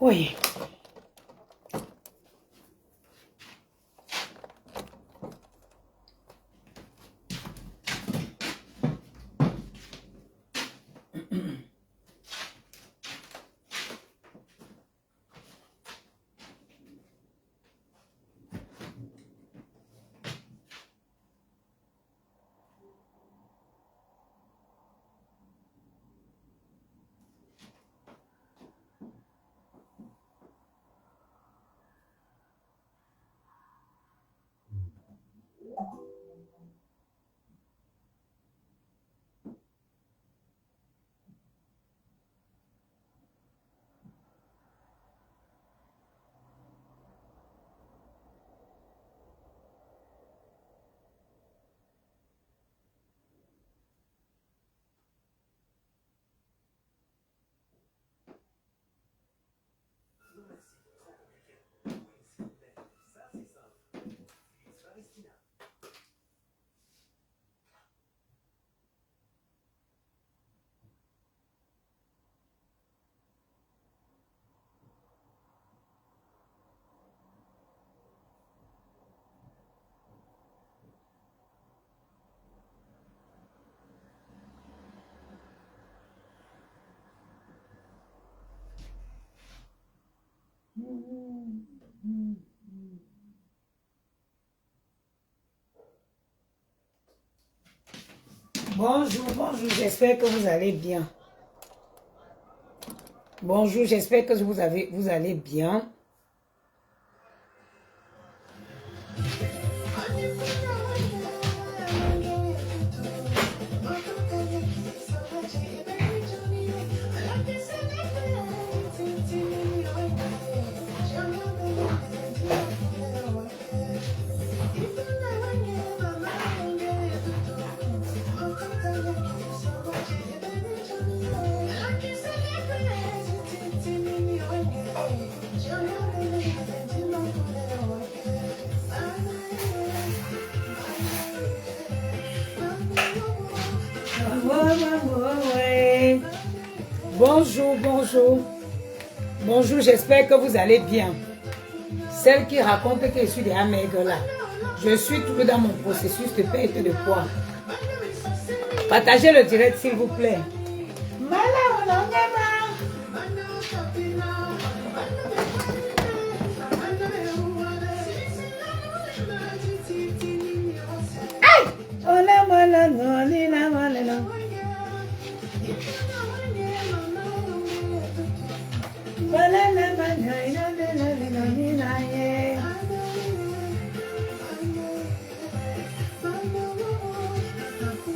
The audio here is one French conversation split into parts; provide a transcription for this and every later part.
Oui. Bonjour, bonjour, j'espère que vous allez bien. Bonjour, j'espère que vous allez bien. Bonjour, bonjour. Bonjour, j'espère que vous allez bien. Celle qui raconte que je suis déjà maigre là. Je suis toujours dans mon processus de perte de poids. Partagez le direct s'il vous plaît.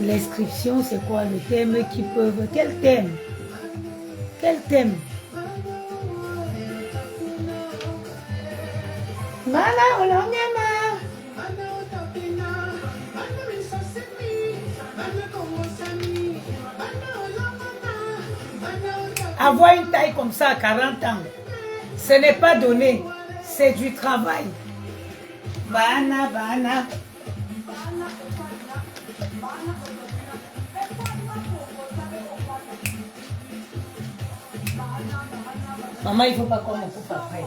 L'inscription, c'est quoi le thème qui peuvent... Quel thème? Quel thème? Avoir une taille comme ça à 40 ans, ce n'est pas donné, c'est du travail. Bana, bana. Maman, il ne faut pas qu'on me coupe après.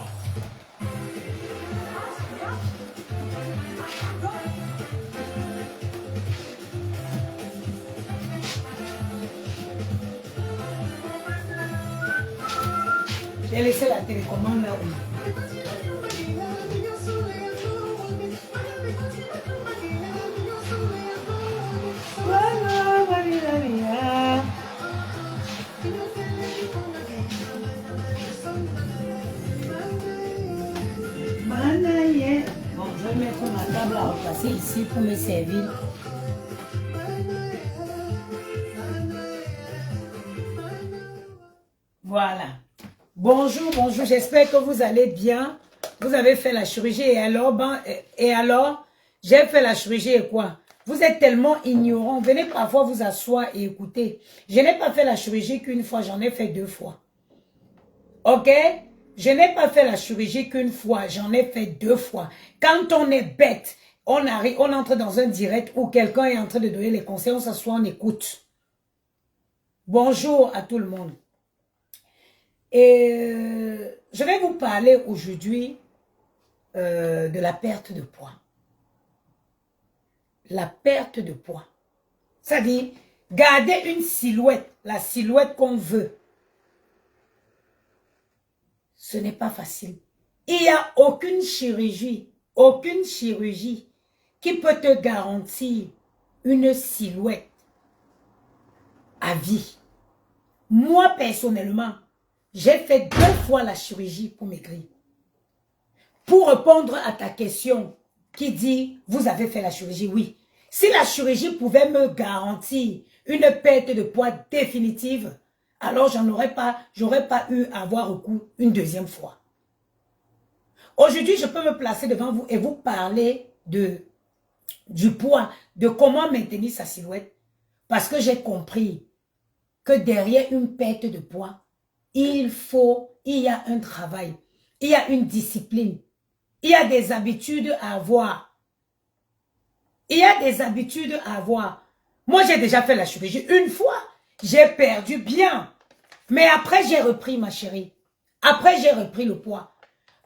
J'ai laissé la télécommande là où. Bon, je vais mettre ma table à repasser ici pour me servir. Voilà. Bonjour, bonjour, j'espère que vous allez bien. Vous avez fait la chirurgie et alors, j'ai fait la chirurgie et quoi? Vous êtes tellement ignorants. Venez parfois vous asseoir et écouter. Je n'ai pas fait la chirurgie qu'une fois, j'en ai fait 2 fois. Ok? Je n'ai pas fait la chirurgie qu'une fois, j'en ai fait 2 fois. Quand on est bête, on entre dans un direct où quelqu'un est en train de donner les conseils, on s'assoit, on écoute. Bonjour à tout le monde. Et je vais vous parler aujourd'hui de la perte de poids. La perte de poids. C'est-à-dire, garder une silhouette, la silhouette qu'on veut. Ce n'est pas facile. Il n'y a aucune chirurgie qui peut te garantir une silhouette à vie. Moi, personnellement, j'ai fait 2 fois la chirurgie pour maigrir. Pour répondre à ta question qui dit, vous avez fait la chirurgie, oui. Si la chirurgie pouvait me garantir une perte de poids définitive, alors j'aurais pas eu à avoir recours une 2e fois. Aujourd'hui, je peux me placer devant vous et vous parler du poids, de comment maintenir sa silhouette. Parce que j'ai compris que derrière une perte de poids, il y a un travail, il y a une discipline, il y a des habitudes à avoir. Il y a des habitudes à avoir. Moi, j'ai déjà fait la chirurgie 1 fois. J'ai perdu bien. Mais après, j'ai repris, ma chérie. Après, j'ai repris le poids.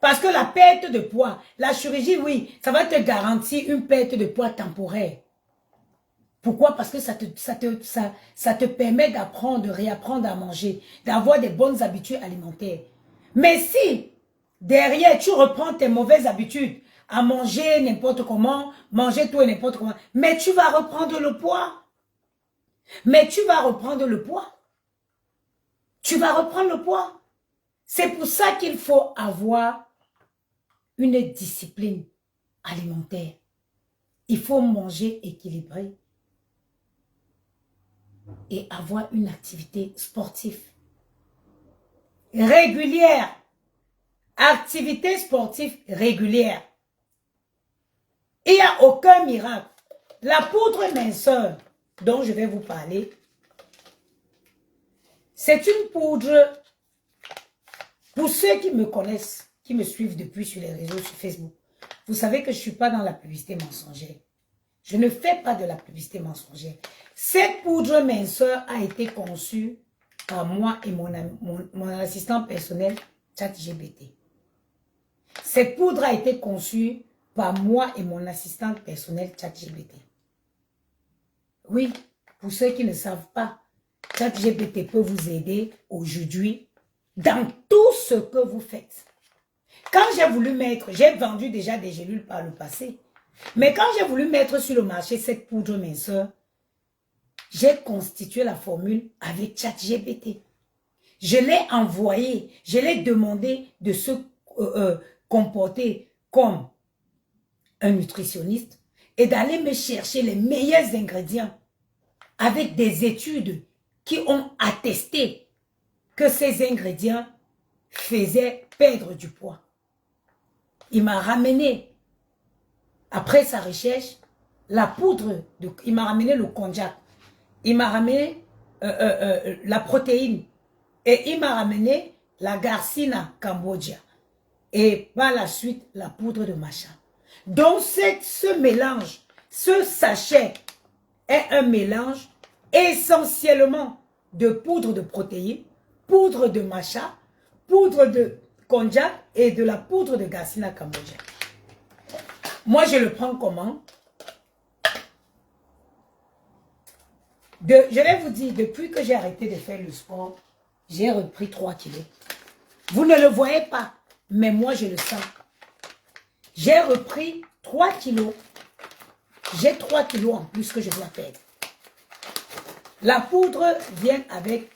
Parce que la perte de poids, la chirurgie, oui, ça va te garantir une perte de poids temporaire. Pourquoi? Parce que ça te permet d'apprendre, de réapprendre à manger, d'avoir des bonnes habitudes alimentaires. Mais si, derrière, tu reprends tes mauvaises habitudes, à manger n'importe comment, manger tout et n'importe comment, mais tu vas reprendre le poids. Mais tu vas reprendre le poids. Tu vas reprendre le poids. C'est pour ça qu'il faut avoir une discipline alimentaire. Il faut manger équilibré et avoir une activité sportive régulière. Activité sportive régulière. Il n'y a aucun miracle. La poudre minceur dont je vais vous parler, c'est une poudre, pour ceux qui me connaissent, qui me suivent depuis sur les réseaux, sur Facebook. Vous savez que je ne suis pas dans la publicité mensongère. Je ne fais pas de la publicité mensongère. Cette poudre minceur a été conçue par moi et mon assistant personnel, ChatGPT. Cette poudre a été conçue par moi et mon assistante personnelle, ChatGPT. Oui, pour ceux qui ne savent pas, ChatGPT peut vous aider aujourd'hui dans tout ce que vous faites. Quand j'ai voulu mettre, j'ai vendu déjà des gélules par le passé, mais quand j'ai voulu mettre sur le marché cette poudre minceur, j'ai constitué la formule avec ChatGPT. Je l'ai envoyé, je l'ai demandé de se comporter comme un nutritionniste et d'aller me chercher les meilleurs ingrédients avec des études qui ont attesté que ces ingrédients faisaient perdre du poids. Il m'a ramené, après sa recherche, la poudre, il m'a ramené le konjac, il m'a ramené la protéine et il m'a ramené la Garcinia Cambogia et par la suite la poudre de matcha. Donc ce mélange, ce sachet est un mélange essentiellement de poudre de protéines, poudre de matcha, poudre de konjac et de la poudre de Garcinia Cambogia. Moi, je le prends comment? Je vais vous dire, depuis que j'ai arrêté de faire le sport, j'ai repris 3 kilos. Vous ne le voyez pas, mais moi, je le sens. J'ai repris 3 kilos. J'ai 3 kilos en plus que je dois perdre. La poudre vient avec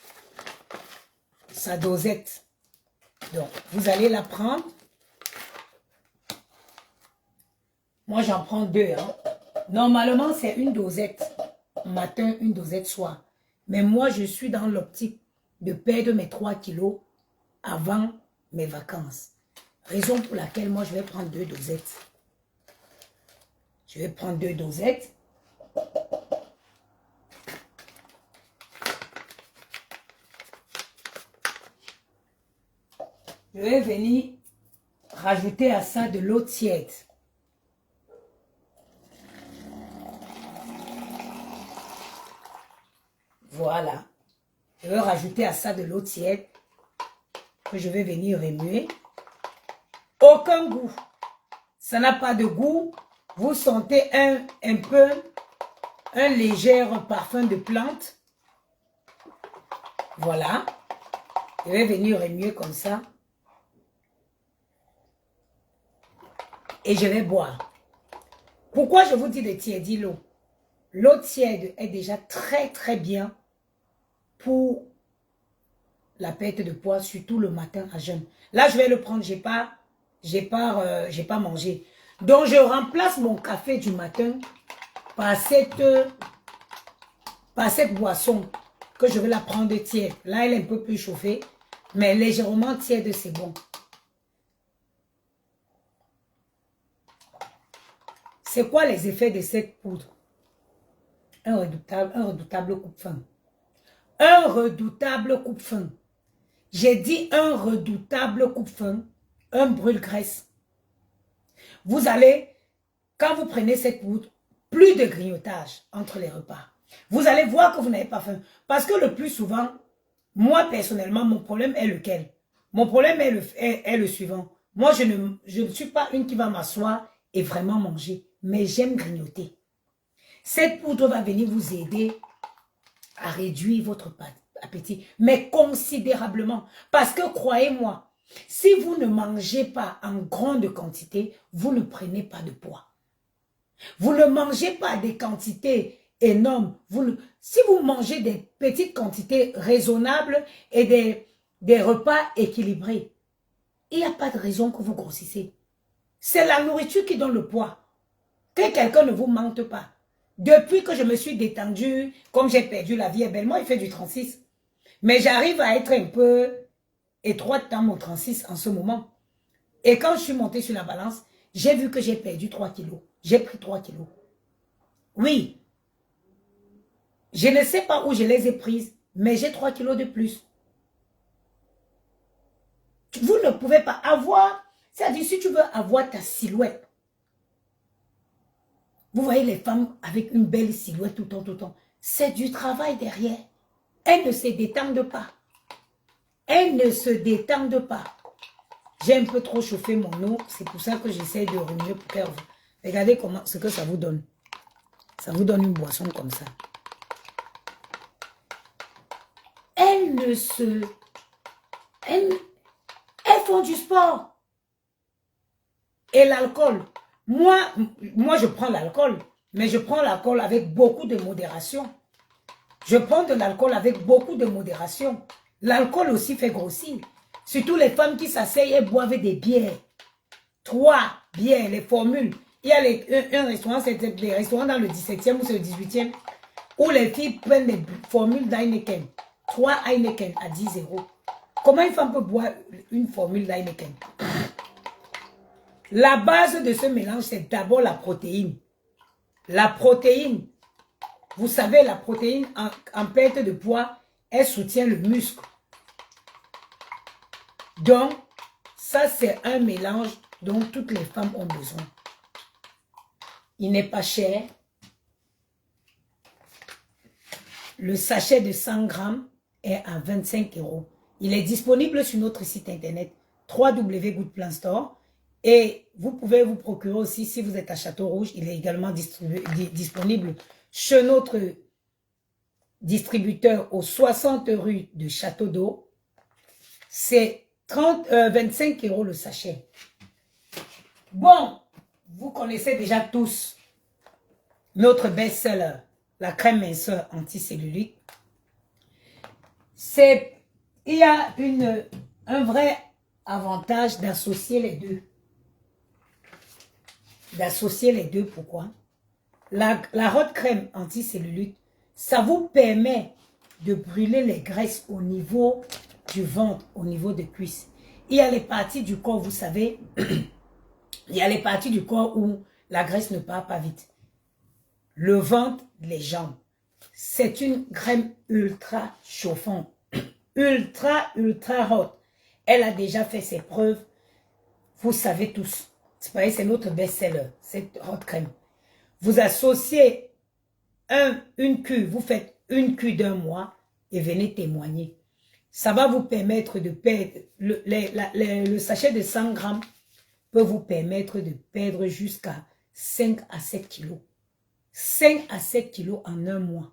sa dosette. Donc, vous allez la prendre. Moi, j'en prends 2. Hein. Normalement, c'est une dosette matin, une dosette soir. Mais moi, je suis dans l'optique de perdre mes 3 kilos avant mes vacances. Raison pour laquelle moi, je vais prendre 2 dosettes. Je vais prendre 2 dosettes. Je vais venir rajouter à ça de l'eau tiède. Voilà. Je vais rajouter à ça de l'eau tiède. que je vais venir remuer. Aucun goût. Ça n'a pas de goût. Vous sentez un léger parfum de plante. Voilà. Je vais venir remuer comme ça. Et je vais boire. Pourquoi je vous dis de tiédir l'eau? L'eau tiède est déjà très très bien pour la perte de poids, surtout le matin à jeûne. Là, je vais le prendre, j'ai pas mangé. Donc, je remplace mon café du matin par cette boisson que je vais la prendre tiède. Là, elle est un peu plus chauffée, mais légèrement tiède, c'est bon. C'est quoi les effets de cette poudre? Un redoutable coupe-faim. Un redoutable coupe-faim. J'ai dit un redoutable coupe-faim, un brûle-graisse. Vous allez, quand vous prenez cette poudre, plus de grignotage entre les repas. Vous allez voir que vous n'avez pas faim. Parce que le plus souvent, moi personnellement, mon problème est lequel? Mon problème est le suivant. Moi, je ne suis pas une qui va m'asseoir et vraiment manger. Mais j'aime grignoter. Cette poudre va venir vous aider à réduire votre appétit, mais considérablement. Parce que croyez-moi, si vous ne mangez pas en grande quantité, vous ne prenez pas de poids. Vous ne mangez pas des quantités énormes. Si vous mangez des petites quantités raisonnables et des repas équilibrés, il n'y a pas de raison que vous grossissez. C'est la nourriture qui donne le poids. Que quelqu'un ne vous mente pas. Depuis que je me suis détendue, comme j'ai perdu la vie est belle, moi il fait du 36. Mais j'arrive à être un peu étroite dans mon 36 en ce moment. Et quand je suis montée sur la balance, j'ai vu que j'ai perdu 3 kilos. J'ai pris 3 kilos. Oui. Je ne sais pas où je les ai prises, mais j'ai 3 kilos de plus. Vous ne pouvez pas avoir, c'est-à-dire si tu veux avoir ta silhouette. Vous voyez les femmes avec une belle silhouette tout le temps. C'est du travail derrière. Elles ne se détendent pas. Elles ne se détendent pas. J'ai un peu trop chauffé mon eau. C'est pour ça que j'essaie de remuer pour qu'elle... Regardez ce que ça vous donne. Ça vous donne une boisson comme ça. Elles font du sport. Et l'alcool. Moi, je prends l'alcool, mais je prends l'alcool avec beaucoup de modération. Je prends de l'alcool avec beaucoup de modération. L'alcool aussi fait grossir. Surtout les femmes qui s'asseyent et boivent des bières. 3 bières, les formules. Il y a un restaurant, c'est des restaurants dans le 17e ou c'est le 18e, où les filles prennent des formules d'Heineken. 3 Heineken à 10 €. Comment une femme peut boire une formule d'Heineken? La base de ce mélange, c'est d'abord la protéine. La protéine, vous savez, la protéine en perte de poids, elle soutient le muscle. Donc, ça c'est un mélange dont toutes les femmes ont besoin. Il n'est pas cher. Le sachet de 100 grammes est à 25 €. Il est disponible sur notre site internet www.goodplanstore. Et vous pouvez vous procurer aussi, si vous êtes à Château-Rouge, il est également disponible chez notre distributeur aux 60 rue de Château d'Eau. C'est 25 € le sachet. Bon, vous connaissez déjà tous notre best-seller, la crème minceur anticellulite. Il y a un vrai avantage d'associer les deux. Pourquoi? La haute crème anticellulite, ça vous permet de brûler les graisses au niveau du ventre, au niveau des cuisses. Il y a les parties du corps, vous savez, il y a les parties du corps où la graisse ne part pas vite. Le ventre, les jambes. C'est une crème ultra chauffante. Ultra haute. Elle a déjà fait ses preuves. Vous savez tous. C'est notre best-seller, cette haute crème. Vous associez une cure, vous faites une cure d'1 mois et venez témoigner. Ça va vous permettre de perdre, le sachet de 100 grammes peut vous permettre de perdre jusqu'à 5 à 7 kilos. 5 à 7 kilos en un mois.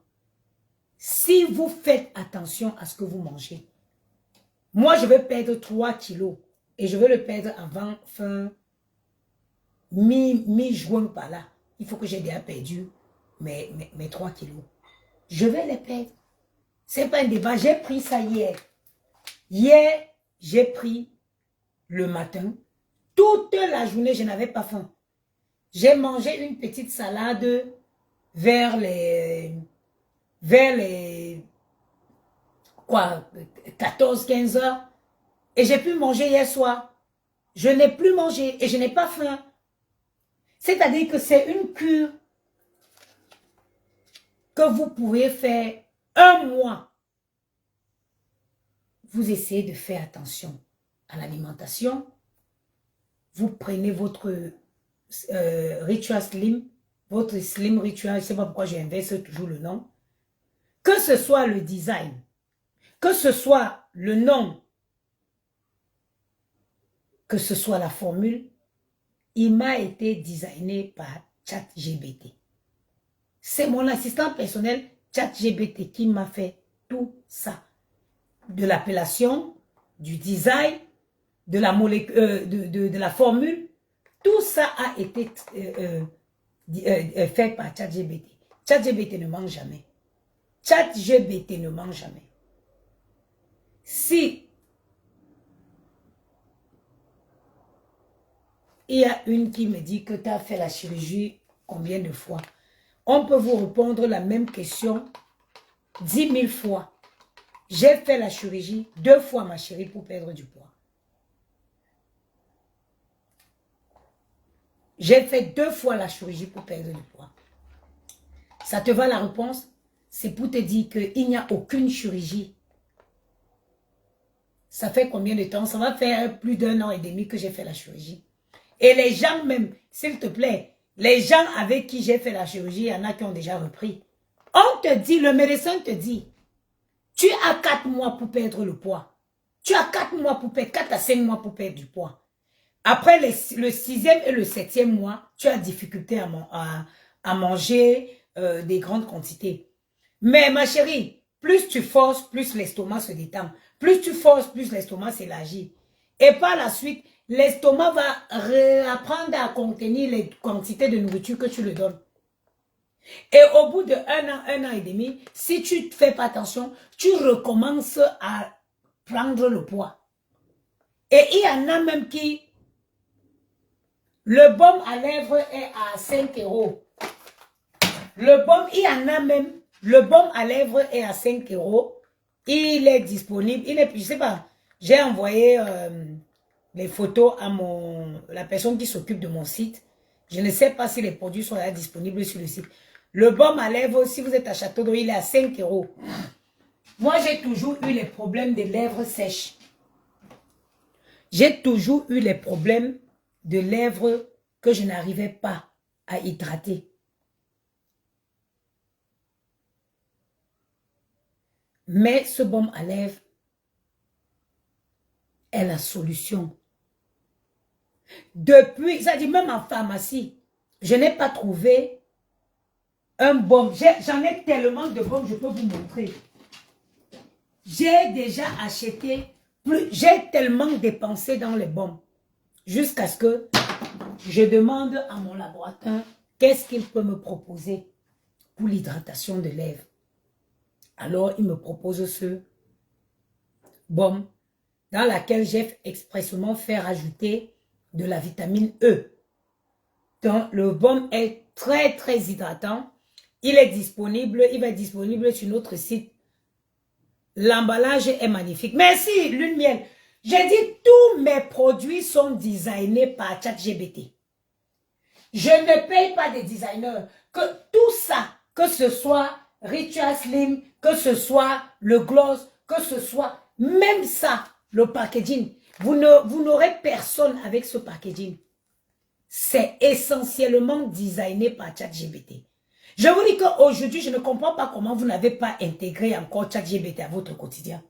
Si vous faites attention à ce que vous mangez. Moi, je veux perdre 3 kilos et je veux le perdre avant fin mi-juin par là. Il faut que j'ai déjà perdu mes 3 kilos. Je vais les perdre. C'est pas un débat. J'ai pris ça hier. Hier, j'ai pris le matin. Toute la journée, je n'avais pas faim. J'ai mangé une petite salade vers les 14-15 heures. Et j'ai pu manger hier soir. Je n'ai plus mangé et je n'ai pas faim. C'est-à-dire que c'est une cure que vous pouvez faire un mois. Vous essayez de faire attention à l'alimentation. Vous prenez votre Ritual Slim, votre Slim Ritual, je ne sais pas pourquoi j'inverse toujours le nom. Que ce soit le design, que ce soit le nom, que ce soit la formule, il m'a été designé par ChatGPT. C'est mon assistant personnel ChatGPT qui m'a fait tout ça. De l'appellation, du design, de la molécule, de la formule, tout ça a été fait par ChatGPT. ChatGPT ne ment jamais. ChatGPT ne ment jamais. Si il y a une qui me dit que tu as fait la chirurgie combien de fois, on peut vous répondre la même question 10 000 fois. J'ai fait la chirurgie 2 fois, ma chérie, pour perdre du poids. J'ai fait 2 fois la chirurgie pour perdre du poids. Ça te va la réponse? C'est pour te dire qu'il n'y a aucune chirurgie. Ça fait combien de temps? Ça va faire plus d'1 an et demi que j'ai fait la chirurgie. Et les gens même, s'il te plaît, les gens avec qui j'ai fait la chirurgie, il y en a qui ont déjà repris. On te dit, le médecin te dit, tu as 4 mois pour perdre le poids. Tu as 4 mois pour perdre, 4 à 5 mois pour perdre du poids. Après le 6e et le 7e mois, tu as difficulté à manger des grandes quantités. Mais ma chérie, plus tu forces, plus l'estomac se détend. Plus tu forces, plus l'estomac s'élargit. Et par la suite, l'estomac va réapprendre à contenir les quantités de nourriture que tu lui donnes. Et au bout de 1 an et demi, si tu ne fais pas attention, tu recommences à prendre le poids. Et il y en a même qui, le baume à lèvres est à 5 €. Le baume, il y en a même, le baume à lèvres est à 5 €. Il est disponible, je sais pas, j'ai envoyé les photos à la personne qui s'occupe de mon site. Je ne sais pas si les produits sont là disponibles sur le site. Le baume à lèvres, si vous êtes à Château d'Eau, il est à 5 €. Moi, j'ai toujours eu les problèmes des lèvres sèches. J'ai toujours eu les problèmes de lèvres que je n'arrivais pas à hydrater. Mais ce baume à lèvres est la solution. Depuis, ça dit même en pharmacie, je n'ai pas trouvé un baume. J'en ai tellement de baumes, je peux vous montrer. J'ai déjà acheté, j'ai tellement dépensé dans les baumes, jusqu'à ce que je demande à mon laboratoire qu'est-ce qu'il peut me proposer pour l'hydratation de lèvres. Alors, il me propose ce baume dans laquelle j'ai expressément fait rajouter de la vitamine E. Donc, le baume est très, très hydratant. Il est disponible, il va être disponible sur notre site. L'emballage est magnifique. Merci, Lune Miel. J'ai dit, tous mes produits sont designés par ChatGPT. Je ne paye pas des designers. Que tout ça, que ce soit Ritual Slim, que ce soit le gloss, que ce soit même ça, le packaging. Vous n'aurez personne avec ce packaging. C'est essentiellement designé par ChatGPT. Je vous dis qu'aujourd'hui, je ne comprends pas comment vous n'avez pas intégré encore ChatGPT à votre quotidien.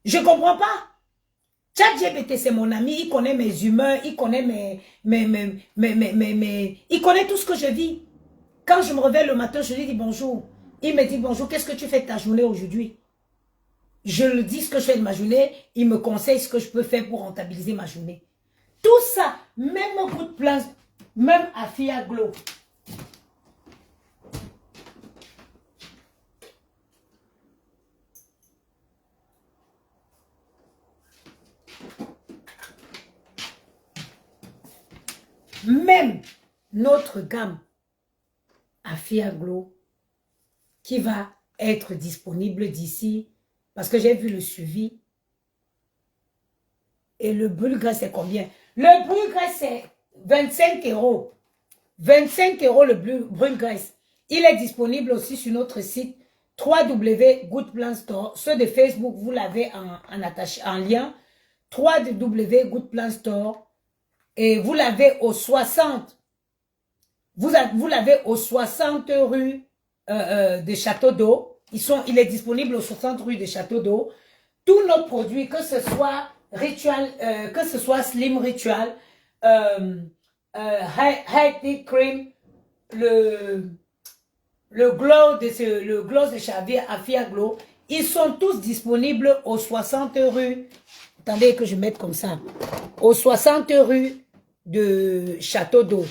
Je ne comprends pas. ChatGPT, c'est mon ami, il connaît mes humeurs, il connaît il connaît tout ce que je vis. Quand je me réveille le matin, je lui dis bonjour. Il me dit bonjour, qu'est-ce que tu fais de ta journée aujourd'hui? Je lui dis ce que je fais de ma journée, il me conseille ce que je peux faire pour rentabiliser ma journée. Tout ça, même au bout de place, même à Fia Glow. Même notre gamme à Fia Glow qui va être disponible d'ici, parce que j'ai vu le suivi. Et le brûle graisse, c'est combien? Le brûle graisse, c'est 25 €. 25 € le brûle graisse. Il est disponible aussi sur notre site www.goodplan Store. Ceux de Facebook, vous l'avez en lien. www.goodplan Store. Et vous l'avez au 60. Vous l'avez au 60 rue de Château d'Eau. Il est disponible au 60 rue de Château d'Eau. Tous nos produits, que ce soit Ritual, que ce soit Slim Ritual, High Cream, le glow de Xavier Afia Glow, ils sont tous disponibles au 60 rue. Attendez que je mette comme ça. Au 60 rue de Château d'Eau.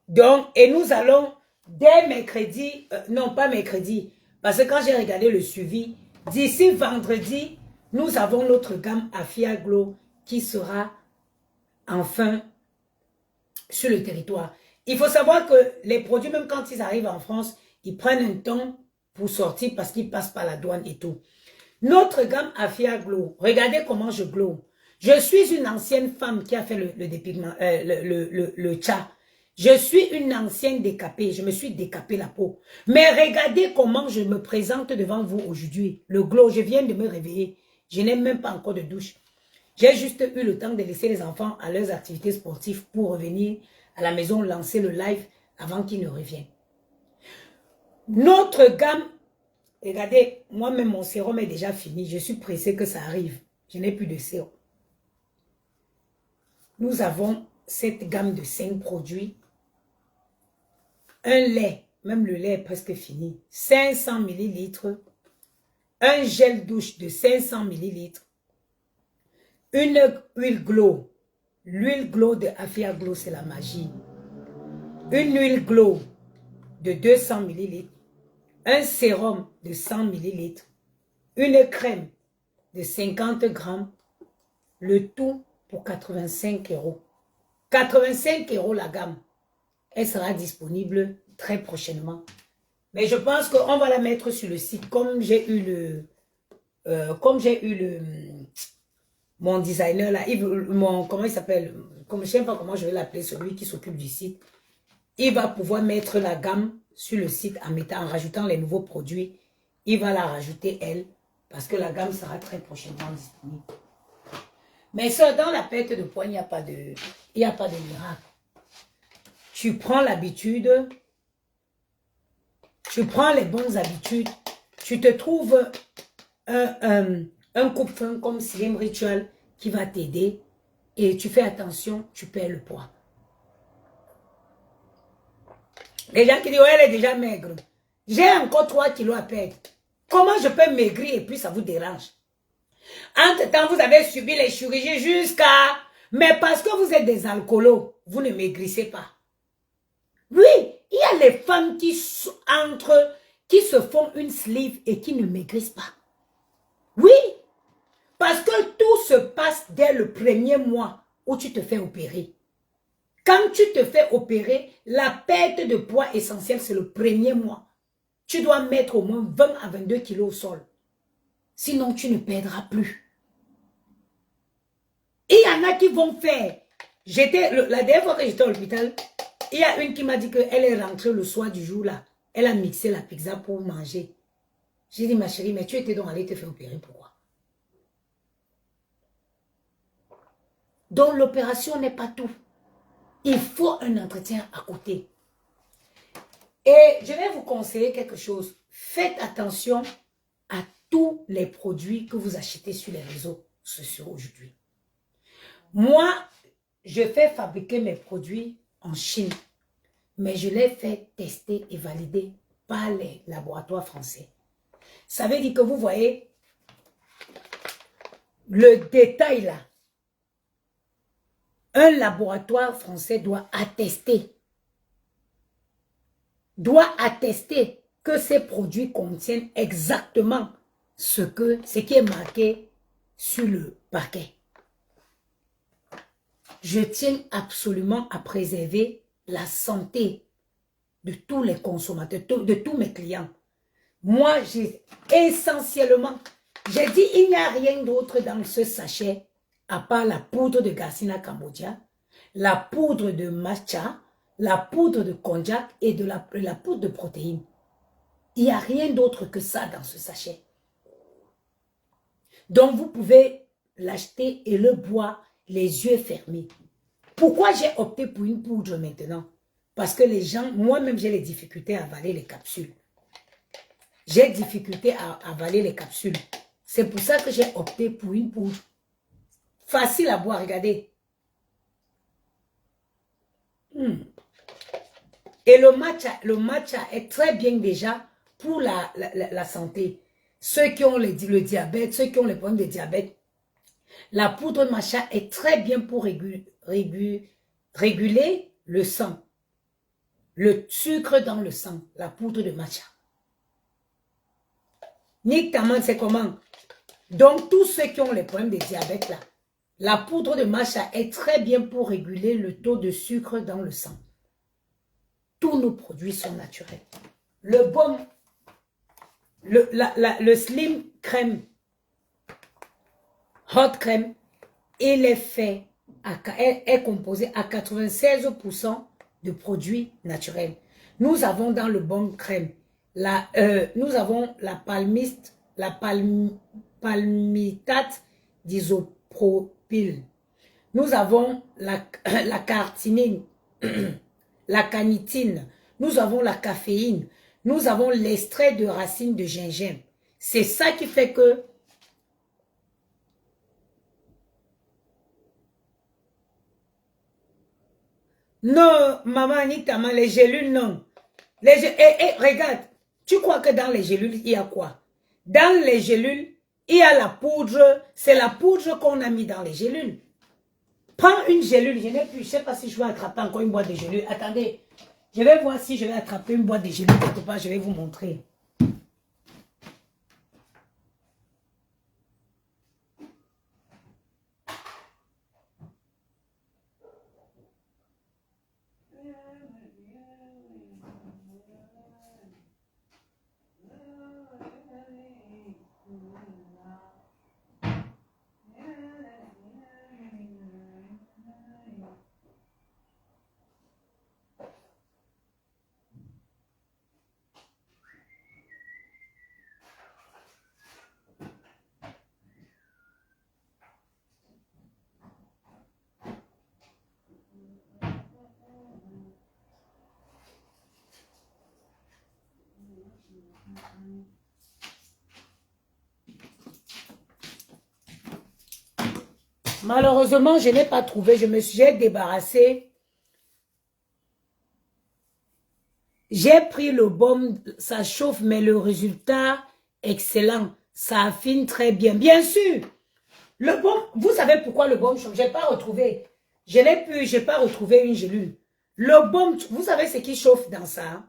Donc, et nous allons, dès mercredi, non pas mercredi, parce que quand j'ai regardé le suivi, d'ici vendredi, nous avons notre gamme Afia Glow qui sera enfin sur le territoire. Il faut savoir que les produits, même quand ils arrivent en France, ils prennent un temps pour sortir parce qu'ils passent par la douane et tout. Notre gamme Afia Glow, regardez comment je glow. Je suis une ancienne femme qui a fait le dépigment, le tcha. Je suis une ancienne décapée, je me suis décapé la peau. Mais regardez comment je me présente devant vous aujourd'hui. Le glow, je viens de me réveiller. Je n'ai même pas encore de douche. J'ai juste eu le temps de laisser les enfants à leurs activités sportives pour revenir à la maison, lancer le live avant qu'ils ne reviennent. Notre gamme, regardez, moi-même mon sérum est déjà fini. Je suis pressée que ça arrive. Je n'ai plus de sérum. Nous avons cette gamme de 5 produits. Un lait, même le lait est presque fini. 500 ml. Un gel douche de 500 ml. Une huile glow. L'huile glow de Afia Glow, c'est la magie. Une huile glow de 200 ml. Un sérum de 100 ml. Une crème de 50 grammes. Le tout pour 85 €. 85 € la gamme. Elle sera disponible très prochainement. Mais je pense qu'on va la mettre sur le site. Comme j'ai eu mon designer là, comment il s'appelle, je ne sais pas comment je vais l'appeler, celui qui s'occupe du site. Il va pouvoir mettre la gamme sur le site en rajoutant les nouveaux produits. Il va la rajouter elle, parce que la gamme sera très prochainement disponible. Mais ça, dans la perte de poids, il n'y a pas de miracle. Tu prends l'habitude, tu prends les bonnes habitudes, tu te trouves un coupe-fin comme Slim Ritual qui va t'aider et tu fais attention, tu perds le poids. Les gens qui disent, ouais, elle est déjà maigre. J'ai encore 3 kilos à perdre. Comment je peux maigrir et puis ça vous dérange? Entre-temps, vous avez subi les chirurgies jusqu'à... Mais parce que vous êtes des alcoolos, vous ne maigrissez pas. Oui, il y a les femmes qui se font une sleeve et qui ne maigrissent pas. Oui, parce que tout se passe dès le premier mois où tu te fais opérer. Quand tu te fais opérer, la perte de poids essentielle, c'est le premier mois. Tu dois mettre au moins 20 à 22 kilos au sol. Sinon, tu ne perdras plus. Il y en a qui vont faire. La dernière fois que j'étais à l'hôpital, il y a une qui m'a dit qu'elle est rentrée le soir du jour là. Elle a mixé la pizza pour manger. J'ai dit, ma chérie, mais tu étais donc allée te faire opérer, pourquoi? Donc l'opération n'est pas tout. Il faut un entretien à côté. Et je vais vous conseiller quelque chose. Faites attention à tous les produits que vous achetez sur les réseaux sociaux aujourd'hui. Moi, je fais fabriquer mes produits en Chine, mais je les fais tester et valider par les laboratoires français. Ça veut dire que vous voyez le détail là. Un laboratoire français doit attester que ces produits contiennent exactement ce qui est marqué sur le paquet. Je tiens absolument à préserver la santé de tous les consommateurs, de tous mes clients. Moi, essentiellement, j'ai dit il n'y a rien d'autre dans ce sachet à part la poudre de Garcinia Cambodia, la poudre de matcha, la poudre de konjac et de la poudre de protéines. Il n'y a rien d'autre que ça dans ce sachet. Donc, vous pouvez l'acheter et le boire les yeux fermés. Pourquoi j'ai opté pour une poudre maintenant? Parce que les gens, moi-même, j'ai les difficultés à avaler les capsules. J'ai difficulté à avaler les capsules. C'est pour ça que j'ai opté pour une poudre. Facile à boire, regardez. Et le matcha est très bien déjà pour la santé. Ceux qui ont le diabète, ceux qui ont les problèmes de diabète, la poudre de matcha est très bien pour réguler le sang. Le sucre dans le sang, la poudre de matcha. Nictamment, c'est comment? Donc, tous ceux qui ont les problèmes de diabète, là, la poudre de matcha est très bien pour réguler le taux de sucre dans le sang. Tous nos produits sont naturels. Le baume, le slim crème, hot crème, il est fait, est composé à 96% de produits naturels. Nous avons dans le baume crème, nous avons la palmitate d'isopropyl. Nous avons la cartinine, la carnitine. Nous avons la caféine. Nous avons l'extrait de racines de gingembre. C'est ça qui fait que non, maman, Nitama, les gélules, non. Regarde, tu crois que dans les gélules, il y a quoi? Dans les gélules, il y a la poudre. C'est la poudre qu'on a mis dans les gélules. Prends une gélule, je n'ai plus, je ne sais pas si je vais attraper encore une boîte de gélules. Attendez, je vais voir si je vais attraper une boîte de gélules quelque part, je vais vous montrer. Malheureusement, je n'ai pas trouvé. J'ai débarrassé. J'ai pris le baume, ça chauffe, mais le résultat, excellent. Ça affine très bien. Bien sûr, le baume, vous savez pourquoi le baume chauffe? Je n'ai pas retrouvé. Je n'ai pas retrouvé une gélule. Le baume, vous savez ce qui chauffe dans ça?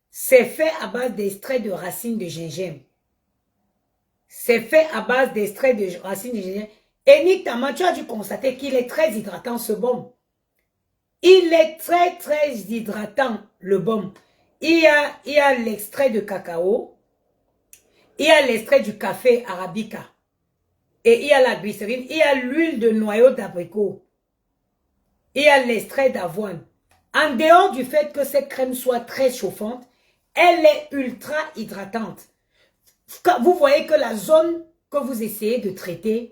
C'est fait à base d'extrait de racines de gingembre. C'est fait à base d'extrait de racines de gingembre. Et Nictamment, tu as dû constater qu'il est très hydratant, ce baume. Il est très, très hydratant, le baume. Il y a l'extrait de cacao. Il y a l'extrait du café arabica. Et il y a la glycérine. Il y a l'huile de noyau d'abricot. Il y a l'extrait d'avoine. En dehors du fait que cette crème soit très chauffante, elle est ultra hydratante. Vous voyez que la zone que vous essayez de traiter,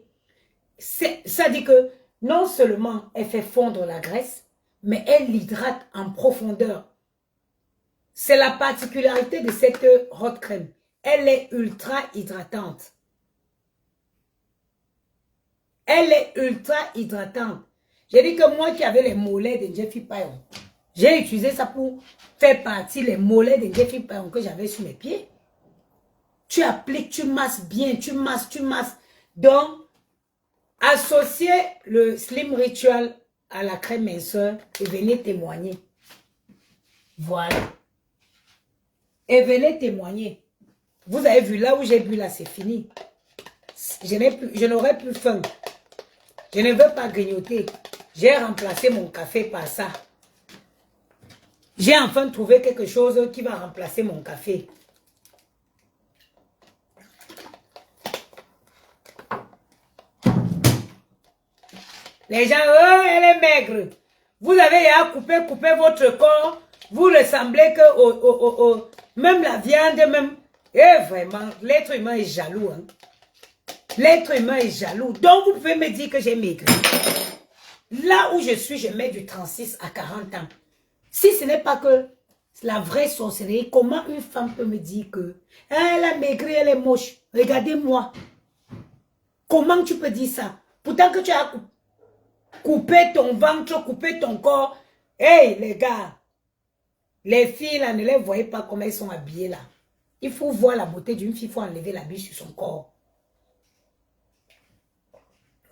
ça dit que non seulement elle fait fondre la graisse, mais elle l'hydrate en profondeur. C'est la particularité de cette hot crème. elle est ultra hydratante. Elle est ultra hydratante. J'ai dit que moi qui avais les mollets de Jeffy Payon, j'ai utilisé ça pour faire partie les mollets de Jeffy Payon que j'avais sur mes pieds. Tu appliques, tu masses bien, tu masses, tu masses. Donc, associez le Slim Ritual à la crème minceur et venez témoigner. Voilà. Et venez témoigner. Vous avez vu, là où j'ai bu, là, c'est fini. Je n'aurai plus faim. Je ne veux pas grignoter. J'ai remplacé mon café par ça. J'ai enfin trouvé quelque chose qui va remplacer mon café. Les gens, oh, elle est maigre. Vous avez à couper votre corps. Vous ressemblez que même la viande, même. Et vraiment, l'être humain est jaloux. Hein. L'être humain est jaloux. Donc, vous pouvez me dire que j'ai maigri. Là où je suis, je mets du 36 à 40 ans. Si ce n'est pas que la vraie sorcellerie, comment une femme peut me dire que elle a maigri, elle est moche. Regardez-moi. Comment tu peux dire ça? Pourtant que tu as coupé ton ventre, coupé ton corps. Hey, les gars, les filles là, ne les voyez pas comment elles sont habillées là. Il faut voir la beauté d'une fille, il faut enlever l'habit sur son corps.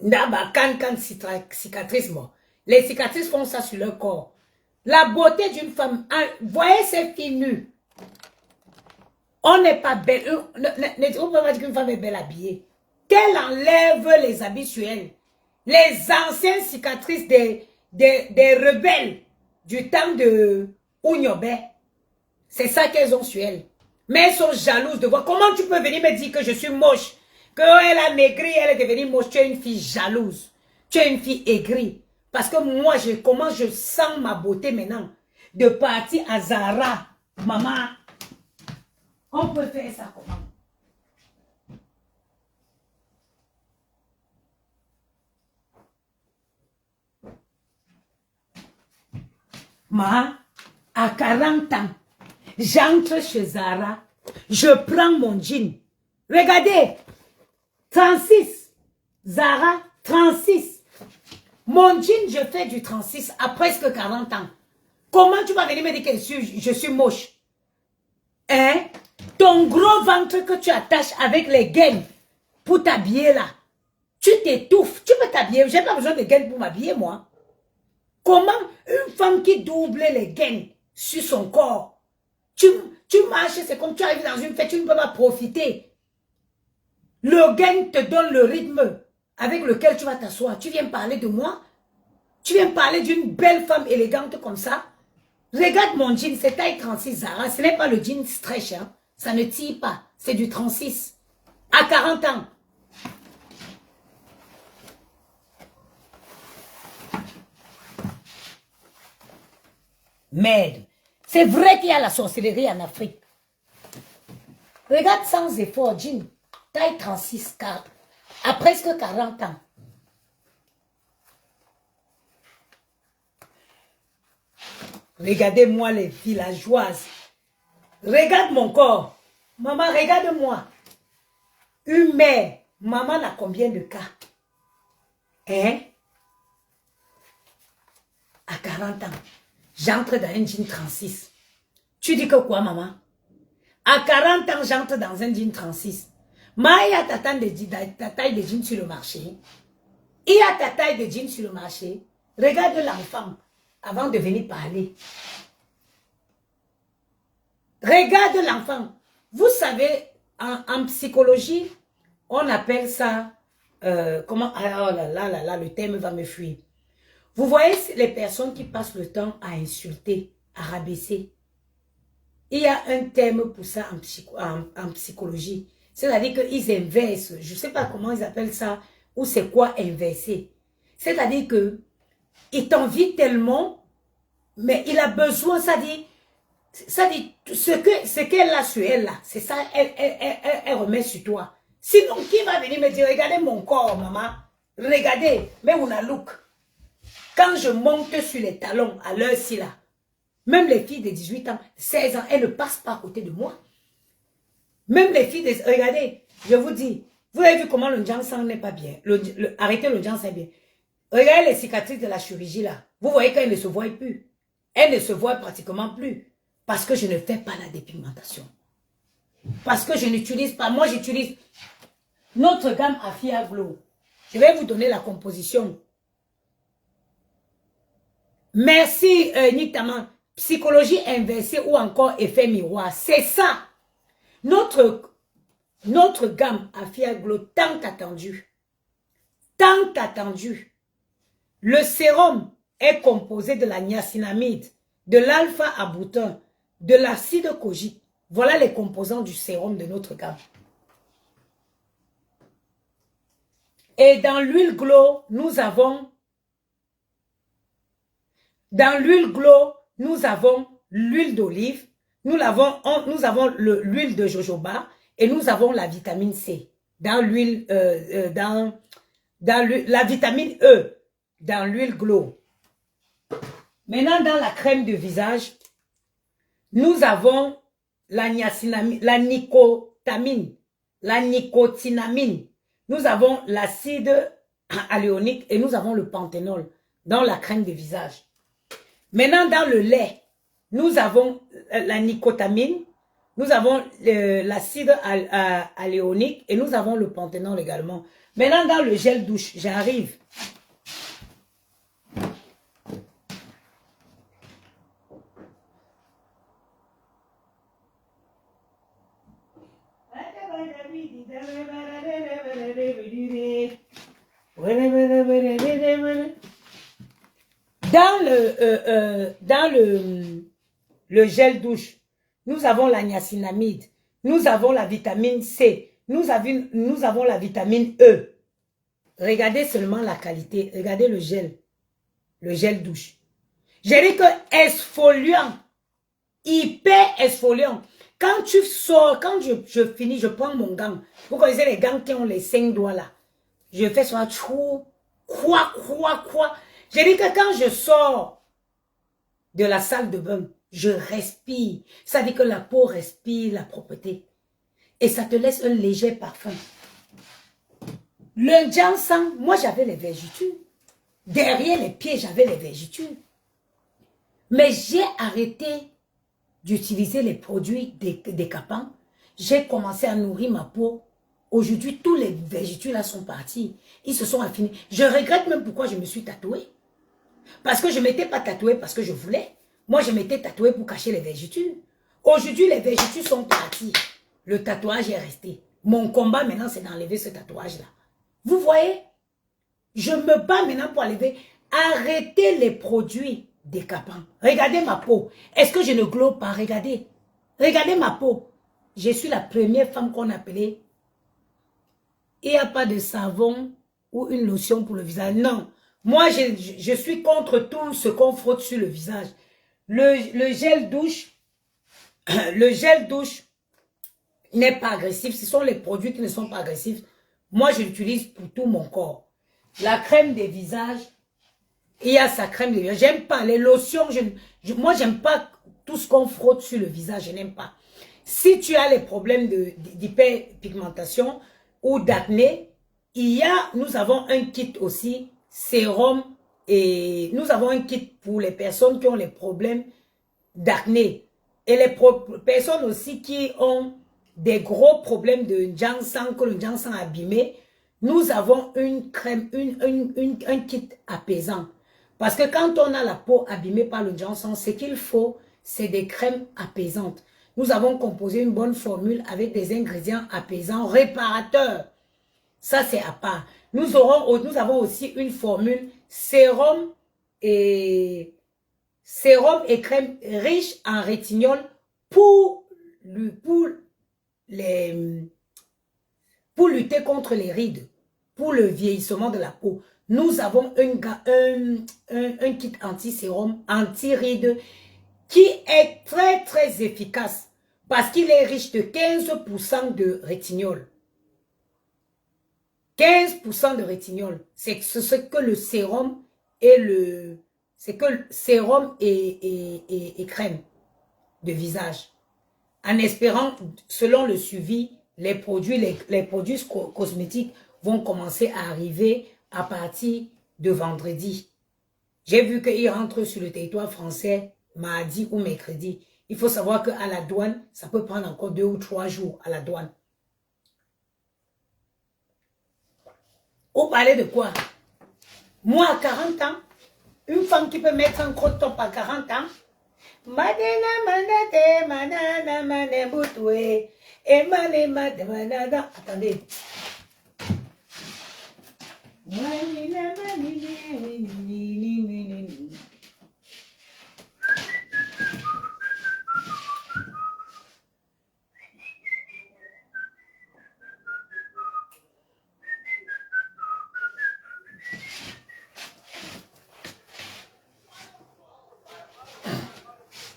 Quand cicatrice, moi. Les cicatrices font ça sur leur corps. La beauté d'une femme, voyez ces filles nues. On n'est pas belle. On ne peut pas dire qu'une femme est belle habillée. Qu'elle enlève les habits sur elle. Les anciennes cicatrices des rebelles du temps de Ounyobe. C'est ça qu'elles ont sur elles. Mais elles sont jalouses de voir. Comment tu peux venir me dire que je suis moche? Qu'elle a maigri, elle est devenue moche. Tu es une fille jalouse. Tu es une fille aigrie. Parce que moi, comment je sens ma beauté maintenant. De partir à Zara. Maman, on peut faire ça comment? Maman, à 40 ans, j'entre chez Zara. Je prends mon jean. Regardez. 36. Zara, 36. Mon jean, je fais du 36 à presque 40 ans. Comment tu vas venir me dire que je suis moche? Hein? Ton gros ventre que tu attaches avec les gaines pour t'habiller là. Tu t'étouffes. Tu peux t'habiller. J'ai pas besoin de gaines pour m'habiller, moi. Comment une femme qui double les gaines sur son corps, tu marches, c'est comme tu arrives dans une fête, tu ne peux pas profiter. Le gain te donne le rythme avec lequel tu vas t'asseoir. Tu viens parler de moi? Tu viens parler d'une belle femme élégante comme ça? Regarde mon jean, c'est taille 36 Zara. Ce n'est pas le jean stretch, hein. Ça ne tire pas. C'est du 36. À 40 ans. Merde. C'est vrai qu'il y a la sorcellerie en Afrique. Regarde sans effort, jean. Taille 36, à presque 40 ans. Regardez-moi les villageoises. Regarde mon corps. Maman, regarde-moi. Une mère. Maman a combien de cas? Hein? À 40 ans. J'entre dans un jean 36. Tu dis que quoi, maman? À 40 ans, j'entre dans un jean 36. Mais il y a ta taille de jean sur le marché. Il y a ta taille de jean sur le marché. Regarde l'enfant avant de venir parler. Regarde l'enfant. Vous savez, en psychologie, on appelle ça... comment... Oh là là là là, le terme va me fuir. Vous voyez les personnes qui passent le temps à insulter, à rabaisser. Il y a un terme pour ça en psychologie. C'est-à-dire qu'ils inversent. Je ne sais pas comment ils appellent ça. Ou c'est quoi inverser. C'est-à-dire que il t'envie tellement, mais il a besoin, ça dit ce qu'elle a sur elle là, c'est ça, elle remet sur toi. Sinon, qui va venir me dire, regardez mon corps, maman. Regardez, mais on a look. Quand je monte sur les talons à l'heure-ci là, même les filles de 18 ans, 16 ans, elles ne passent pas à côté de moi. Même les filles, regardez, je vous dis, vous avez vu comment le ginseng n'est pas bien. Arrêtez le ginseng bien. Regardez les cicatrices de la chirurgie là. Vous voyez qu'elles ne se voient plus. Elles ne se voient pratiquement plus. Parce que je ne fais pas la dépigmentation. Parce que je n'utilise pas. Moi, j'utilise notre gamme Afia Glow. Je vais vous donner la composition. Merci, Nitaman. Psychologie inversée ou encore effet miroir. C'est ça. Notre gamme Afia Glow, tant attendu. Tant attendu. Le sérum est composé de la niacinamide, de l'alpha-aboutin, de l'acide kojique. Voilà les composants du sérum de notre gamme. Et dans l'huile Glow, nous avons l'huile d'olive, nous avons l'huile de jojoba et nous avons la vitamine C. Dans l'huile, la vitamine E, dans l'huile Glow. Maintenant, dans la crème de visage, nous avons la niacinamide, la nicotinamine. Nous avons l'acide hyaluronique et nous avons le panthénol dans la crème de visage. Maintenant, dans le lait, nous avons la nicotamine, nous avons l'acide hyaluronique et nous avons le panthénol également. Maintenant, dans le gel douche, j'arrive. Dans le gel douche, nous avons la niacinamide, nous avons la vitamine C, nous avons la vitamine E. Regardez seulement la qualité, regardez le gel douche. J'ai dit que exfoliant, hyper exfoliant. Quand tu sors, quand je finis, je prends mon gant. Vous connaissez les gants qui ont les 5 doigts là. Je fais ça, quoi. J'ai dit que quand je sors de la salle de bain, je respire. Ça dit que la peau respire la propreté. Et ça te laisse un léger parfum. Le ginseng, moi j'avais les vergetures. Derrière les pieds, j'avais les vergetures. Mais j'ai arrêté d'utiliser les produits décapants. J'ai commencé à nourrir ma peau. Aujourd'hui, tous les vergetures là sont partis. Ils se sont affinés. Je regrette même pourquoi je me suis tatouée. Parce que je ne m'étais pas tatouée parce que je voulais. Moi, je m'étais tatouée pour cacher les vergetures. Aujourd'hui, les vergetures sont parties. Le tatouage est resté. Mon combat maintenant, c'est d'enlever ce tatouage-là. Vous voyez? Je me bats maintenant pour enlever. Arrêtez les produits décapants. Regardez ma peau. Est-ce que je ne glow pas? Regardez. Regardez ma peau. Je suis la première femme qu'on appelait. Il n'y a pas de savon ou une lotion pour le visage. Non. Moi, je suis contre tout ce qu'on frotte sur le visage. Le gel douche, n'est pas agressif. Ce sont les produits qui ne sont pas agressifs. Moi, je l'utilise pour tout mon corps. La crème des visages, il y a sa crème de visage. J'aime pas les lotions. Moi, j'aime pas tout ce qu'on frotte sur le visage. Je n'aime pas. Si tu as les problèmes d'hyperpigmentation ou d'acné, nous avons un kit aussi, sérum, et nous avons un kit pour les personnes qui ont les problèmes d'acné. Et les personnes aussi qui ont des gros problèmes de ginseng, que le ginseng a abîmé, nous avons une crème, un kit apaisant. Parce que quand on a la peau abîmée par le ginseng, ce qu'il faut, c'est des crèmes apaisantes. Nous avons composé une bonne formule avec des ingrédients apaisants, réparateurs. Ça, c'est à part. Nous avons aussi une formule sérum et crème riche en rétinol pour lutter contre les rides, pour le vieillissement de la peau. Nous avons un kit anti-sérum, anti-rides qui est très très efficace parce qu'il est riche de 15% de rétinol. 15% de rétinol, c'est ce que le sérum et c'est que le sérum et crème de visage. en espérant, selon le suivi, les produits cosmétiques vont commencer à arriver à partir de vendredi. J'ai vu qu'ils rentrent sur le territoire français mardi ou mercredi. Il faut savoir qu'à la douane, ça peut prendre encore 2 ou 3 jours à la douane. Vous parlez de quoi? Moi, à 40 ans, une femme qui peut mettre un crop top à 40 ans, attendez.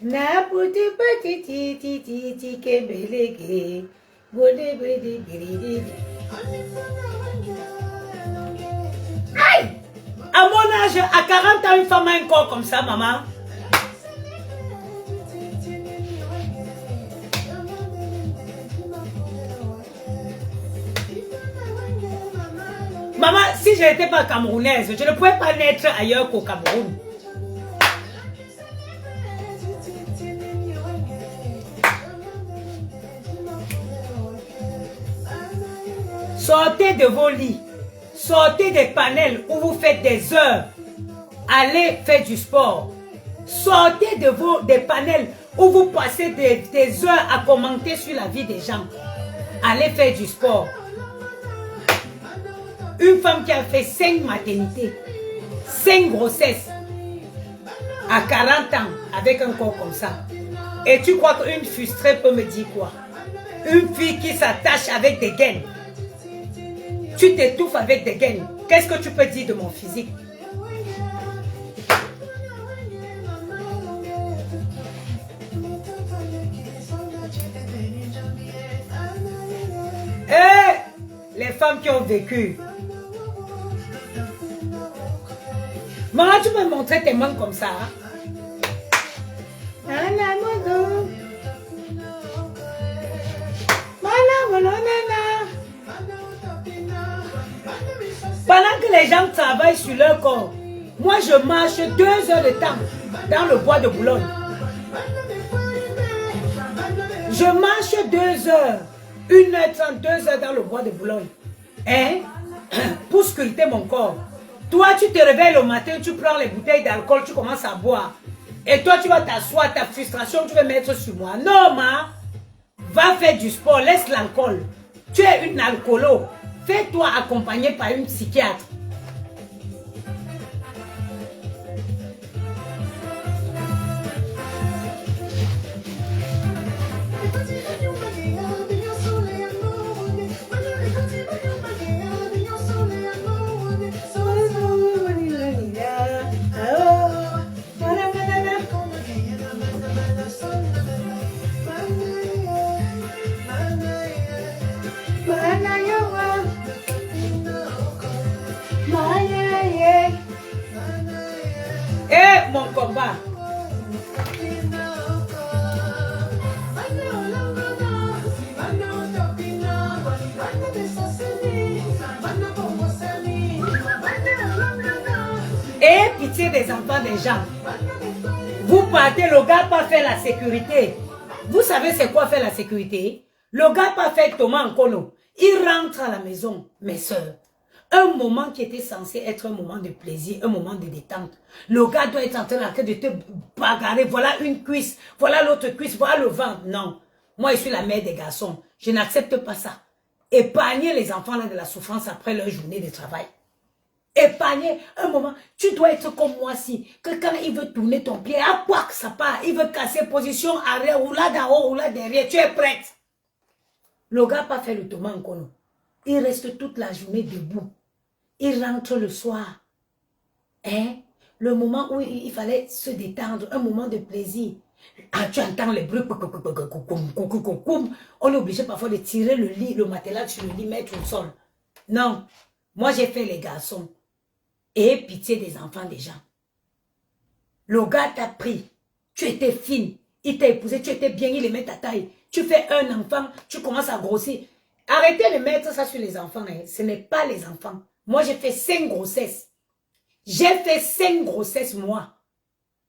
Na puti pati ti ti ti ti kebeleke bode bede bede. Aïe! À mon âge, à 40 ans, une femme a un corps comme ça, maman. Maman, si je n'étais pas camerounaise, je ne pouvais pas naître ailleurs qu'au Cameroun. Sortez de vos lits, sortez des panels où vous faites des heures, allez faire du sport. Sortez de des panels où vous passez des heures à commenter sur la vie des gens. Allez faire du sport. Une femme qui a fait 5 maternités, 5 grossesses, à 40 ans, avec un corps comme ça. Et tu crois qu'une frustrée peut me dire quoi? Une fille qui s'attache avec des gaines. Tu t'étouffes avec des gaines. Qu'est-ce que tu peux dire de mon physique? Les femmes qui ont vécu. Maman, tu peux me montrer tes mains comme ça. Pendant que les gens travaillent sur leur corps, moi je marche 2 heures de temps dans le bois de Boulogne. Je marche 2 heures, 1h30, 2 heures dans le bois de Boulogne. Hein? Pour sculpter mon corps. Toi, tu te réveilles le matin, tu prends les bouteilles d'alcool, tu commences à boire. Et toi, tu vas t'asseoir, ta frustration, tu vas mettre sur moi. Non, ma, va faire du sport, laisse l'alcool. Tu es une alcoolo. Fais-toi accompagner par une psychiatre. Mon combat. Et pitié des enfants des gens. Vous partez, le gars pas fait la sécurité. Vous savez c'est quoi faire la sécurité? Le gars pas fait Thomas en Kono. Il rentre à la maison, mes soeurs. Un moment qui était censé être un moment de plaisir, un moment de détente. Le gars doit être en train de te bagarrer. Voilà une cuisse, voilà l'autre cuisse, voilà le ventre. Non, moi je suis la mère des garçons. Je n'accepte pas ça. Épargnez les enfants là de la souffrance après leur journée de travail. Épargnez un moment. Tu dois être comme moi si. Que quand il veut tourner ton pied, à quoi que ça part, il veut casser position arrière, ou là d'en haut, ou là derrière. Tu es prête. Le gars n'a pas fait le Thomas en Kono. Il reste toute la journée debout. Il rentre le soir. Hein? Le moment où il fallait se détendre, un moment de plaisir. Ah, tu entends les bruits. On est obligé parfois de tirer le lit, le matelas sur le lit, mettre au sol. Non. Moi, j'ai fait les garçons. Et pitié des enfants des gens. Le gars t'a pris. Tu étais fine. Il t'a épousé, tu étais bien, il aimait ta taille. Tu fais un enfant, tu commences à grossir. Arrêtez de mettre ça sur les enfants. Hein. Ce n'est pas les enfants. Moi, j'ai fait 5 grossesses. J'ai fait 5 grossesses, moi.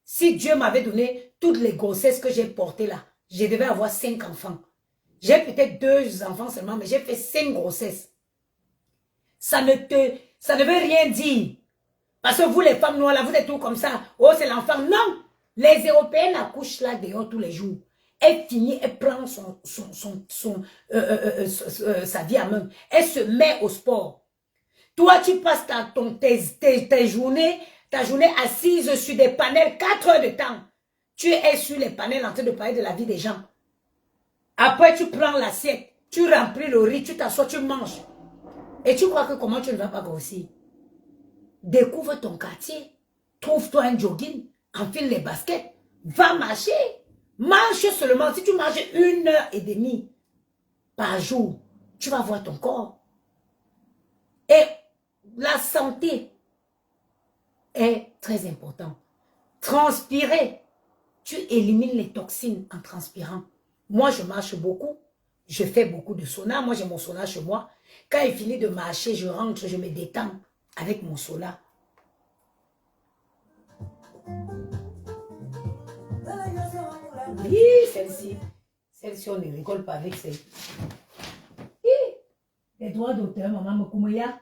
Si Dieu m'avait donné toutes les grossesses que j'ai portées là, je devais avoir 5 enfants. J'ai peut-être 2 enfants seulement, mais j'ai fait 5 grossesses. Ça ne veut rien dire. Parce que vous, les femmes noires, là, vous êtes tout comme ça. Oh, c'est l'enfant. Non! Les Européennes accouchent là dehors tous les jours. Elle finit, elle prend sa vie à main. Elle se met au sport. Toi, tu passes ta journée assise sur des panels 4 heures de temps. Tu es sur les panels en train de parler de la vie des gens. Après, tu prends l'assiette, tu remplis le riz, tu t'assois, tu manges. Et tu crois que comment tu ne vas pas grossir? Découvre ton quartier. Trouve-toi un jogging, enfile les baskets, va marcher. Marche seulement. Si tu marches 1h30 par jour, tu vas voir ton corps. Et la santé est très importante. Transpirer. Tu élimines les toxines en transpirant. Moi, je marche beaucoup. Je fais beaucoup de sauna. Moi, j'ai mon sauna chez moi. Quand il finit de marcher, je rentre, je me détends avec mon sauna. Oui, celle-ci, on ne rigole pas avec celle. Les droits d'auteur, maman Mokumaya.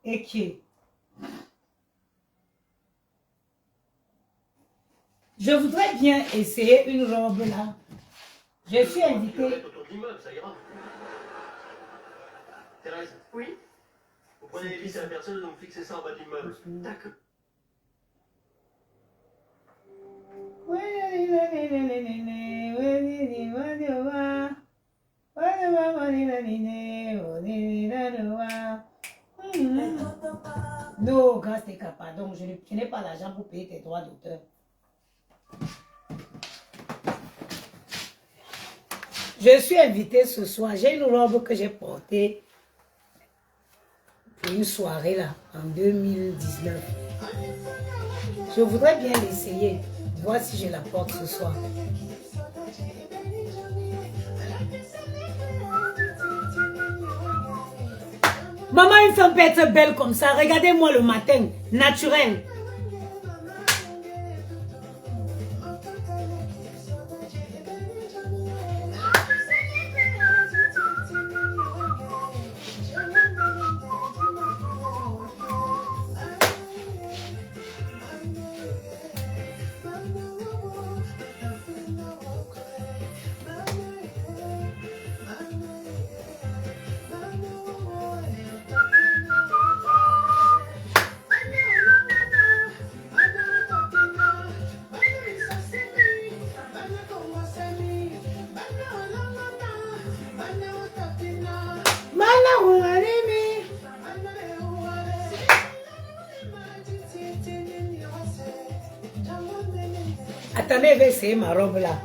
Et qui? Je voudrais bien essayer une robe là. Je suis invitée. Autour de l'immeuble, ça ira. Thérèse? Oui. Vous prenez les vis à la personne, donc fixez ça en bas de l'immeuble. D'accord. Non, grâce tes cas, pardon, je n'ai pas l'argent pour payer tes droits d'auteur. Je suis invitée ce soir. J'ai une robe que j'ai portée pour une soirée là, en 2019. Je voudrais bien l'essayer, voir si je la porte ce soir. Maman, une femme peut être belle comme ça. Regardez-moi le matin, naturel. Attendez, je vais essayer ma robe là.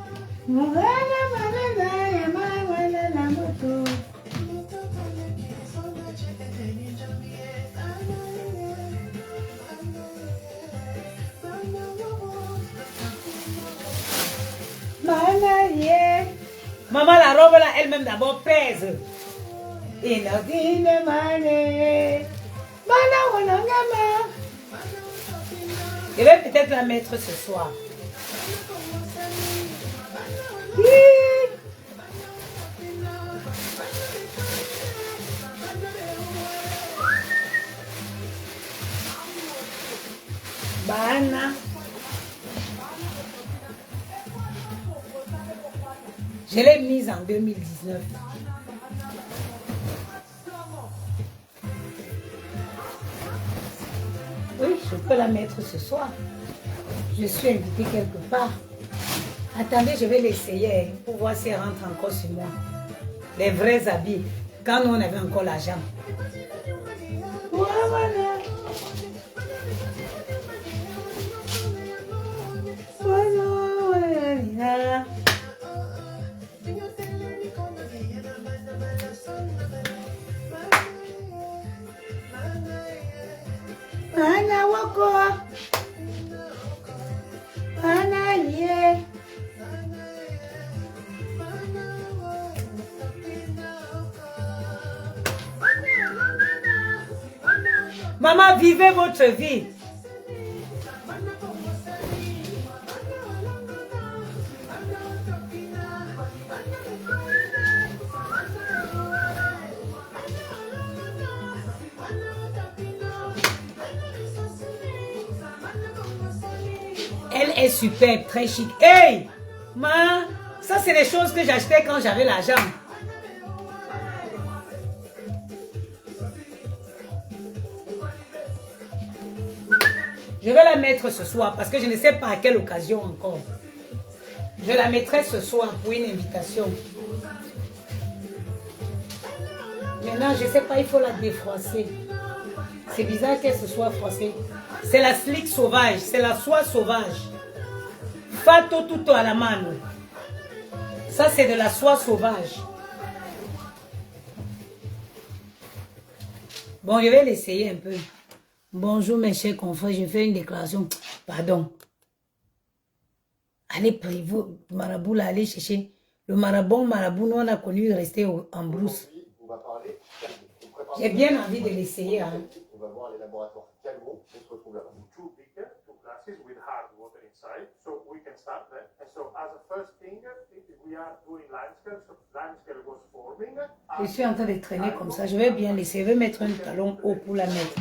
Maman, la robe là, elle-même d'abord pèse. Je vais peut-être la mettre ce soir. Bana. Je l'ai mise en 2019. Oui, je peux la mettre ce soir. Je suis invitée quelque part. Attendez, je vais l'essayer pour voir si elle rentre encore sur moi. Les vrais habits, quand nous on avait encore l'argent. Voilà. Oko. Anaye. Maman, vivez votre vie. Elle est superbe, très chic. Hey, ça c'est les choses que j'achetais quand j'avais l'argent. Je vais la mettre ce soir parce que je ne sais pas à quelle occasion encore. Je la mettrai ce soir pour une invitation. Maintenant, je ne sais pas, il faut la défroisser. C'est bizarre qu'elle se soit froissée. C'est la slick sauvage, c'est la soie sauvage. Fatto tutto à la mano. Ça, c'est de la soie sauvage. Bon, je vais l'essayer un peu. Bonjour mes chers confrères, je fais une déclaration. Pardon. Allez, prévu, marabout, là, allez chercher. Le marabout, nous on a connu rester en brousse. J'ai bien envie de l'essayer. Hein. On va voir les laboratoires Calgro, on se retrouve là-bas. Two beakers, two glasses with hard water inside, so we can start there. And so as a first thing, we are doing limescale, so limescale was forming. Je suis en train de traîner comme ça, je vais bien laisser, je vais mettre un talon haut pour la mettre.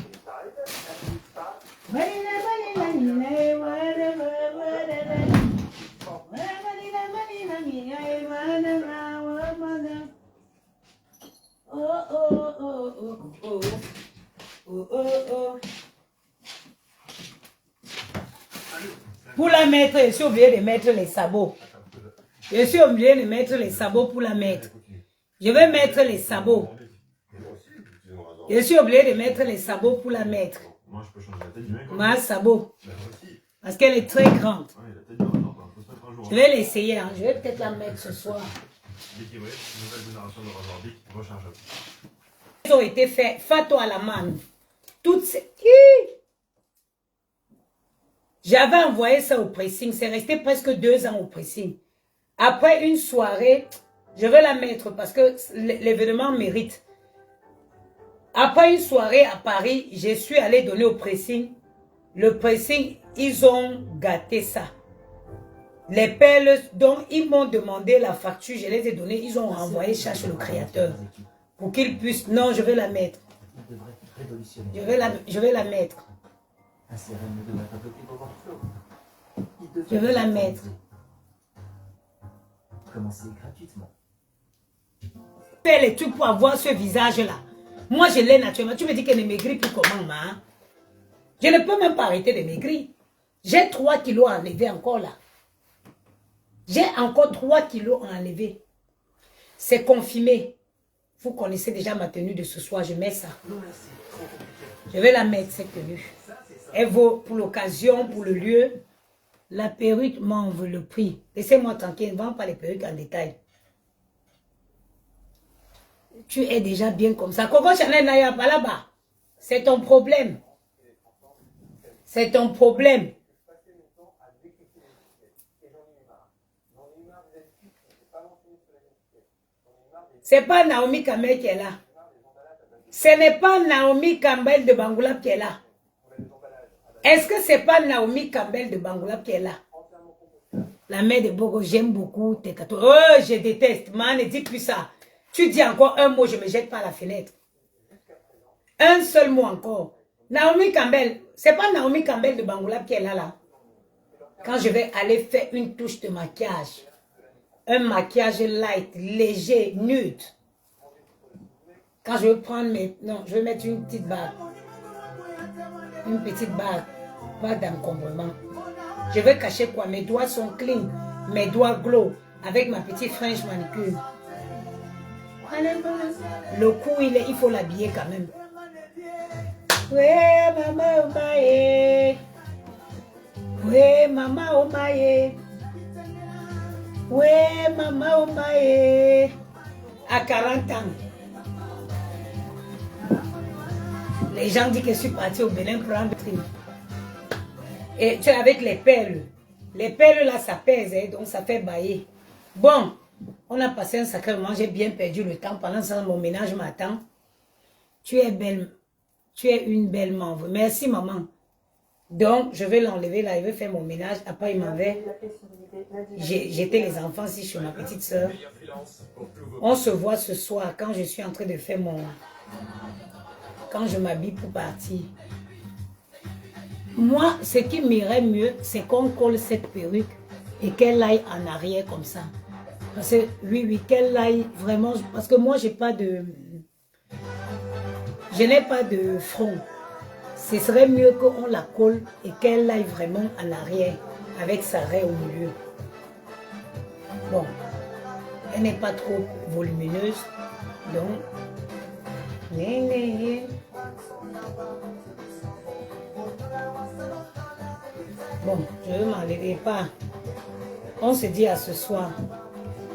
Oh, oh, oh, oh, oh, oh, oh, oh. Pour la mettre, je suis obligé de mettre les sabots. Je suis obligé de mettre les sabots pour la mettre. Je vais mettre les sabots. Je suis obligé de mettre les sabots pour la mettre. Moi, je peux changer la tête du mec. Ma sabot. Parce qu'elle est très grande. Ouais, la tête du mec, faut se mettre un jour. Je vais l'essayer. Hein. Je vais peut-être la mettre ce soir. Dès qu'il y a une nouvelle génération de rasoirs Bic, rechargeable. Ils ont été faits fatto à la main. Toutes ces... J'avais envoyé ça au pressing. C'est resté presque 2 ans au pressing. Après une soirée, je vais la mettre parce que l'événement mérite. Après une soirée à Paris, je suis allée donner au pressing. Le pressing, ils ont gâté ça. Les perles dont ils m'ont demandé la facture, je les ai données. Ils ont renvoyé ça chez le créateur. Pour qu'il puisse... Non, je vais la mettre. Je vais la mettre. Je vais la mettre. Commencez gratuitement. Fais les trucs pour avoir ce visage-là. Moi, je l'ai naturellement. Tu me dis qu'elle ne maigrit plus comment, hein? Je ne peux même pas arrêter de maigrir. J'ai 3 kilos à enlever encore là. J'ai encore 3 kilos à enlever. C'est confirmé. Vous connaissez déjà ma tenue de ce soir. Je mets ça. Je vais la mettre, cette tenue. Elle vaut pour l'occasion, pour le lieu. La perruque m'en veut le prix. Laissez-moi tranquille. Ne vends pas les perruques en détail. Tu es déjà bien comme ça. Coco Chanel n'a pas là-bas. C'est ton problème. C'est ton problème. C'est pas Naomi Campbell qui est là. Ce n'est pas Naomi Campbell de Bangoulap qui est là. Est-ce que c'est pas Naomi Campbell de Bangoulap qui est là? La mère de Bogo, j'aime beaucoup tes tatouages. Oh, je déteste. Man, ne dis plus ça. Tu dis encore un mot, je me jette par la fenêtre. Un seul mot encore. Naomi Campbell, c'est pas Naomi Campbell de Bangoulap qui est là, là. Quand je vais aller faire une touche de maquillage, un maquillage light, léger, nude. Quand je vais prendre mes... Non, je vais mettre une petite bague. Une petite bague. Pas d'encombrement. Je vais cacher quoi? Mes doigts sont clean. Mes doigts glow. Avec ma petite French manicure. Le cou, il faut l'habiller quand même. Ouais, maman, omaye. Ouais, maman, omaye. Ouais, maman, omaye. À 40 ans. Les gens disent que je suis partie au Bénin prendre le tri. Et tu sais, avec les perles. Les perles, là, ça pèse, hein, donc ça fait bailler. Bon, on a passé un sacré moment. J'ai bien perdu le temps. Pendant ça, mon ménage m'attend. Tu es belle. Tu es une belle membre. Merci, maman. Donc, je vais l'enlever là. Il veut faire mon ménage. Après, il m'en va. J'étais les enfants ici chez ma petite soeur. On se voit ce soir quand je suis en train de faire mon... Quand je m'habille pour partir. Moi, ce qui m'irait mieux, c'est qu'on colle cette perruque et qu'elle aille en arrière comme ça. Parce que, oui, qu'elle aille vraiment... Parce que moi, j'ai pas de... Je n'ai pas de front. Ce serait mieux qu'on la colle et qu'elle aille vraiment en arrière avec sa raie au milieu. Bon, elle n'est pas trop volumineuse, donc... Bon, je ne m'enlever pas. On se dit à ce soir.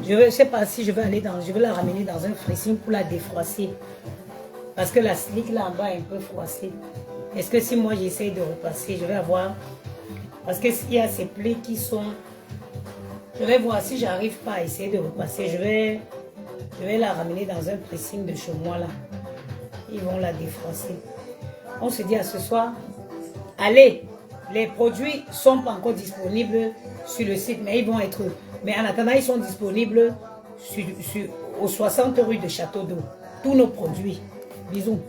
Je ne sais pas si je vais aller dans... Je vais la ramener dans un pressing pour la défroisser. Parce que la slick là en bas est un peu froissée. Est-ce que si moi j'essaie de repasser, je vais avoir... Parce que s'il y a ces plis qui sont... Je vais voir si j'arrive pas à essayer de repasser. Je vais la ramener dans un pressing de chez moi là. Ils vont la défroisser. On se dit à ce soir. Allez, les produits ne sont pas encore disponibles sur le site, mais ils vont être... Mais en attendant, ils sont disponibles aux 60 rue de Château d'Eau. Tous nos produits. Bisous.